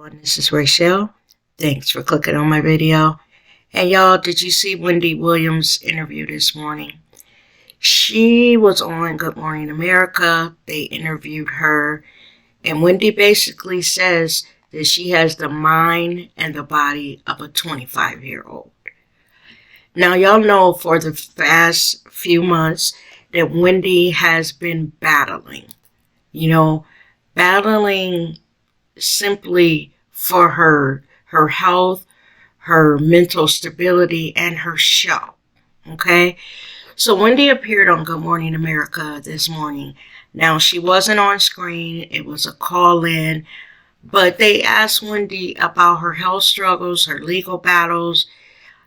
everyone, this is Rachel. Thanks for clicking on my video. And y'all, did you see Wendy Williams' interview this morning? She was on Good Morning America. They interviewed her. And Wendy basically says that she has the mind and the body of a 25-year-old. Now, y'all know for the past few months that Wendy has been battling. Battling simply for her health, her mental stability, and her show. Okay? So Wendy appeared on Good Morning America this morning. Now, she wasn't on screen. It was a call-in. But they asked Wendy about her health struggles, her legal battles,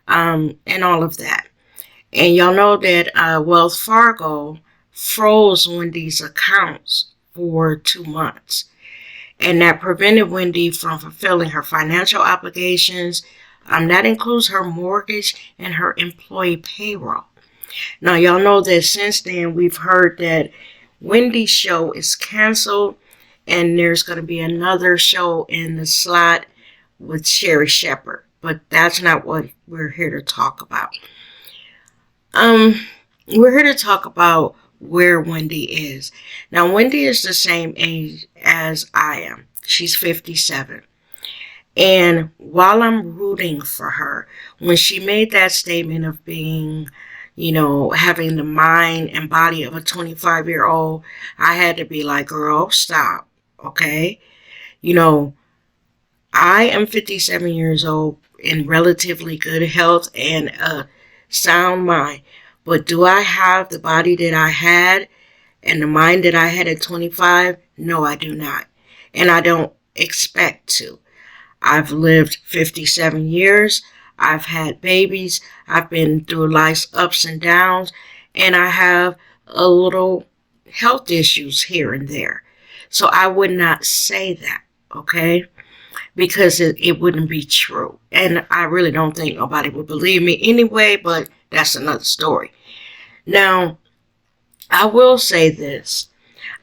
and all of that. And y'all know that Wells Fargo froze Wendy's accounts for 2 months. And that prevented Wendy from fulfilling her financial obligations. That includes her mortgage and her employee payroll. Now, y'all know that since then, we've heard that Wendy's show is canceled, and there's going to be another show in the slot with Sherry Shepherd. But that's not what we're here to talk about. We're here to talk about where Wendy is. Now, Wendy is the same age as I am. She's 57. And while I'm rooting for her, when she made that statement of being, having the mind and body of a 25-year-old, I had to be like, girl, stop, okay? I am 57 years old in relatively good health and a sound mind. But do I have the body that I had and the mind that I had at 25? No, I do not. And I don't expect to. I've lived 57 years. I've had babies. I've been through life's ups and downs. And I have a little health issues here and there. So I would not say that, okay? Because it wouldn't be true. And I really don't think nobody would believe me anyway, but that's another story. Now, I will say this.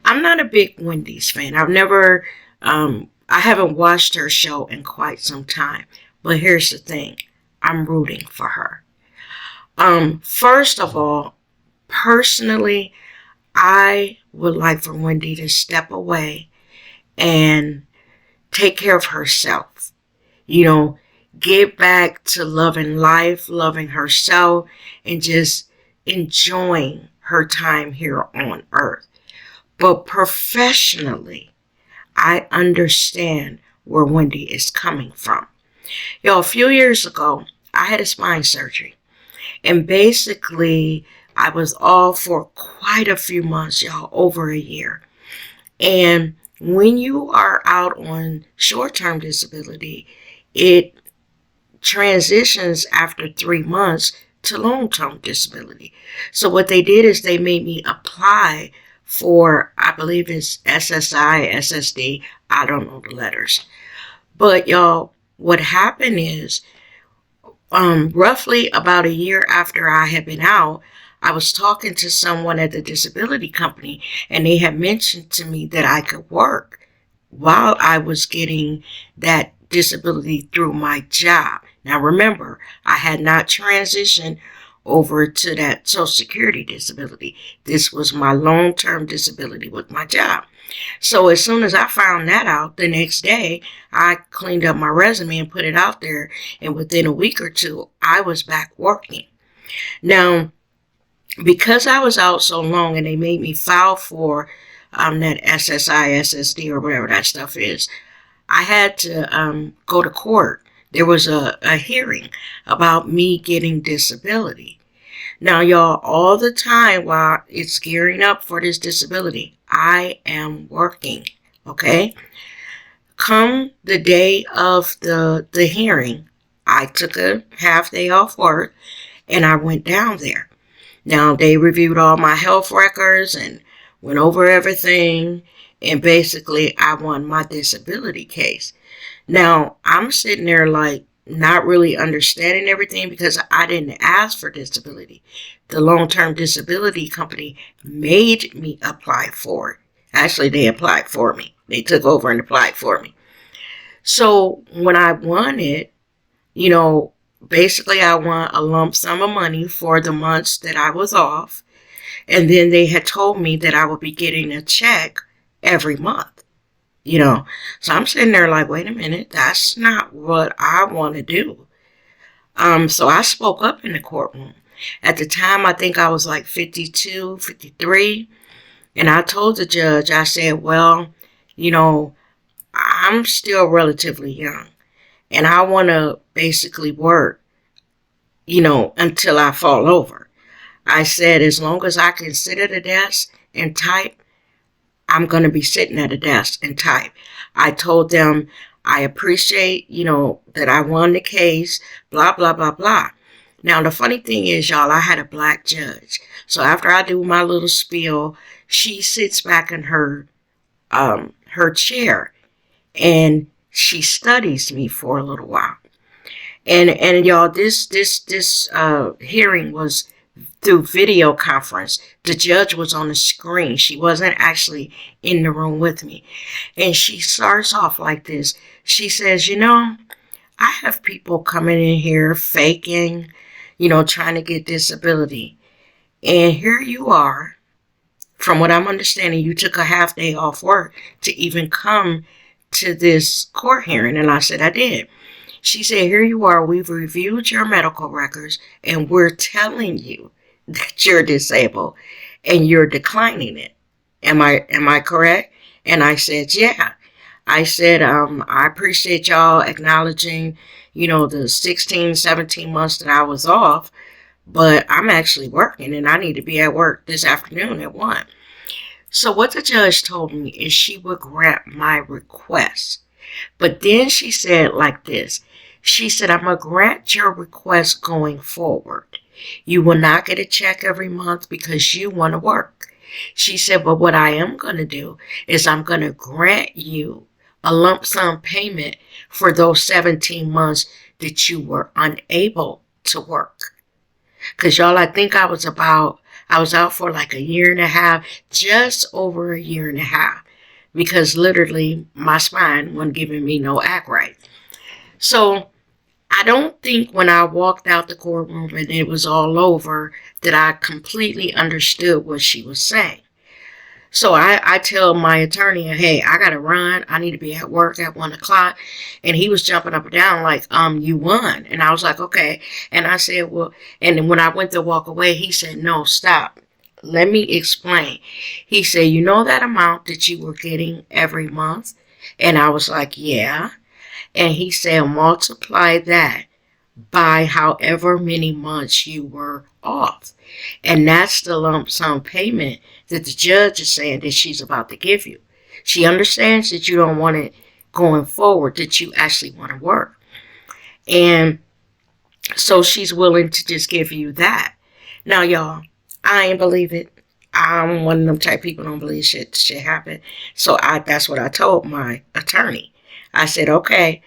I'm not a big Wendy's fan. I haven't watched her show in quite some time. But here's the thing. I'm rooting for her. First of all, personally, I would like for Wendy to step away and take care of herself. Get back to loving life, loving herself, and just enjoying her time here on earth. But professionally, I understand where Wendy is coming from. A few years ago, I had a spine surgery. And basically, I was off for quite a few months, over a year. And when you are out on short-term disability, it transitions after 3 months to long-term disability. So what they did is they made me apply for, I believe it's SSI, SSD, I don't know the letters. But y'all, what happened is, roughly about a year after I had been out, I was talking to someone at the disability company, and they had mentioned to me that I could work while I was getting that disability through my job. Now remember, I had not transitioned over to that Social Security disability. This was my long-term disability with my job. So as soon as I found that out, the next day, I cleaned up my resume and put it out there. And within a week or two, I was back working. Now, because I was out so long and they made me file for that SSI, SSD, or whatever that stuff is, I had to go to court. There was a hearing about me getting disability. Now, y'all, all the time while it's gearing up for this disability, I am working, okay? Come the day of the hearing, I took a half day off work and I went down there. Now, they reviewed all my health records and went over everything, and basically I won my disability case. Now, I'm sitting there like not really understanding everything because I didn't ask for disability. The long-term disability company made me apply for it. Actually, they applied for me. They took over and applied for me. So when I won it, you know, basically I won a lump sum of money for the months that I was off. And then they had told me that I would be getting a check every month, you know. So I'm sitting there like, wait a minute, that's not what I want to do. So I spoke up in the courtroom. At the time, I think I was like 52, 53. And I told the judge, I said, well, you know, I'm still relatively young. And I want to basically work, you know, until I fall over. I said, as long as I can sit at a desk and type, I'm going to be sitting at a desk and type. I told them, I appreciate, you know, that I won the case, blah, blah, blah, blah. Now, the funny thing is, y'all, I had a black judge. So after I do my little spiel, she sits back in her chair and she studies me for a little while. And y'all, this hearing was through video conference. The judge was on the screen. She wasn't actually in the room with me. And she starts off like this. She says, you know, I have people coming in here faking, you know, trying to get disability. And here you are. From what I'm understanding, you took a half day off work to even come to this court hearing. And I said, I did. She said, here you are. We've reviewed your medical records and we're telling you that you're disabled and you're declining it. Am I correct? And I said, yeah. I said, I appreciate y'all acknowledging, you know, the 16, 17 months that I was off, but I'm actually working and I need to be at work this afternoon at 1. So what the judge told me is she would grant my request. But then she said like this. She said, I'm going to grant your request going forward. You will not get a check every month because you want to work. She said, but what I am going to do is I'm going to grant you a lump sum payment for those 17 months that you were unable to work. Because y'all, I think I was out for like a year and a half, just over a year and a half. Because literally my spine wasn't giving me no act right. So I don't think when I walked out the courtroom and it was all over that I completely understood what she was saying. So I tell my attorney, hey, I got to run. I need to be at work at 1 o'clock. And he was jumping up and down like, you won. And I was like, okay. And I said, well, and then when I went to walk away, he said, no, stop. Let me explain. He said, you know that amount that you were getting every month? And I was like, yeah. And he said, multiply that by however many months you were off. And that's the lump sum payment that the judge is saying that she's about to give you. She understands that you don't want it going forward, that you actually want to work. And so she's willing to just give you that. Now, y'all, I ain't believe it. I'm one of them type people don't believe shit happen. So that's what I told my attorney. I said, okay,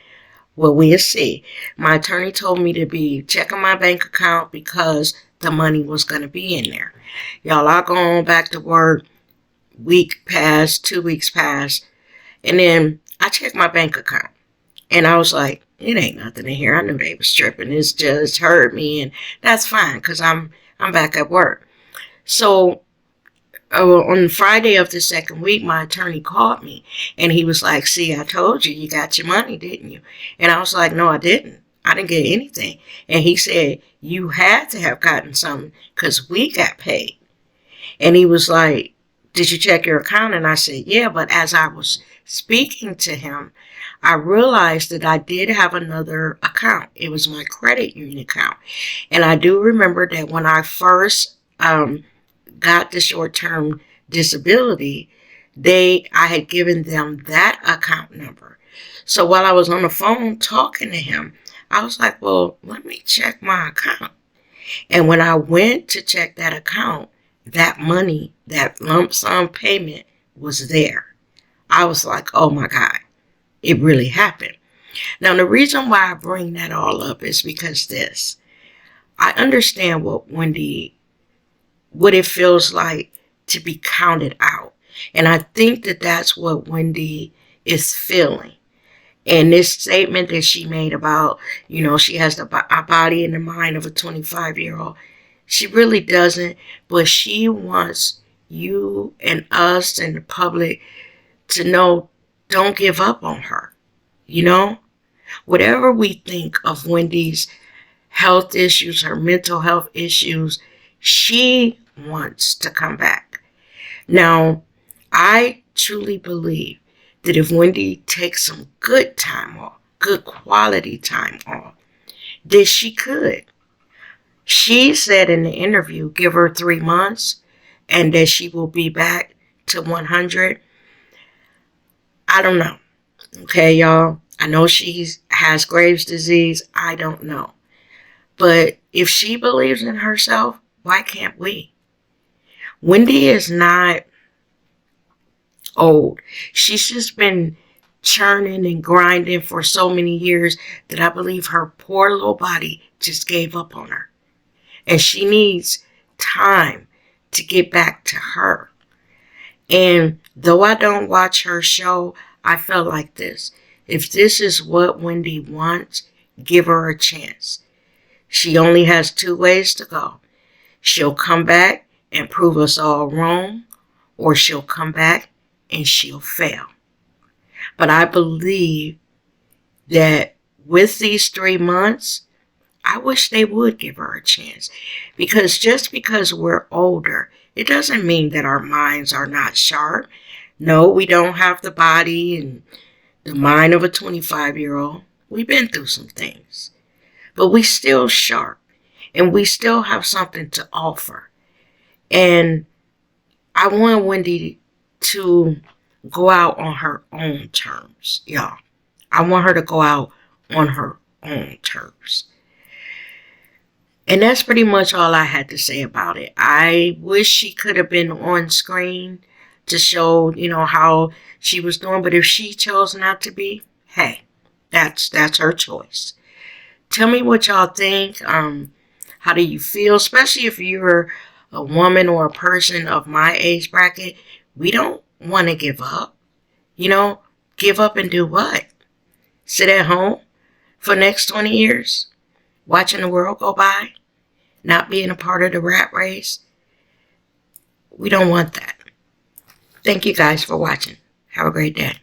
well, we'll see. My attorney told me to be checking my bank account because the money was going to be in there. Y'all, I go on back to work. Week passed, 2 weeks passed. And then I checked my bank account. And I was like, it ain't nothing in here. I knew they was tripping. This just heard me. And that's fine because I'm back at work. So on Friday of the second week, my attorney called me and he was like, see, I told you got your money, didn't you? And I was like, no, I didn't. I didn't get anything. And he said, you had to have gotten something because we got paid. And he was like, did you check your account? And I said, yeah. But as I was speaking to him, I realized that I did have another account. It was my credit union account. And I do remember that when I first got the short-term disability, I had given them that account number. So while I was on the phone talking to him, I was like, well, let me check my account. And when I went to check that account, that money, that lump sum payment was there. I was like, oh my God, it really happened. Now, the reason why I bring that all up is because I understand what it feels like to be counted out. And I think that that's what Wendy is feeling. And this statement that she made about, she has a body and the mind of a 25-year-old, she really doesn't, but she wants you and us and the public to know, don't give up on her. Whatever we think of Wendy's health issues, her mental health issues, she wants to come back. Now, I truly believe that if Wendy takes some good time off, good quality time off, that she could. She said in the interview, give her 3 months and that she will be back to 100. I don't know. Okay, y'all. I know she has Graves' disease. I don't know. But if she believes in herself, why can't we? Wendy is not old. She's just been churning and grinding for so many years that I believe her poor little body just gave up on her. And she needs time to get back to her. And though I don't watch her show, I felt like this. If this is what Wendy wants, give her a chance. She only has 2 ways to go. She'll come back and prove us all wrong, or she'll come back and she'll fail. But I believe that with these 3 months, I wish they would give her a chance. Because just because we're older, it doesn't mean that our minds are not sharp. No, we don't have the body and the mind of a 25-year-old. We've been through some things. But we still sharp. And we still have something to offer. And I want Wendy to go out on her own terms, y'all. I want her to go out on her own terms. And that's pretty much all I had to say about it. I wish she could have been on screen to show, how she was doing. But if she chose not to be, hey, that's her choice. Tell me what y'all think. How do you feel? Especially if you're a woman or a person of my age bracket. We don't want to give up. Give up and do what? Sit at home for the next 20 years? Watching the world go by? Not being a part of the rat race? We don't want that. Thank you guys for watching. Have a great day.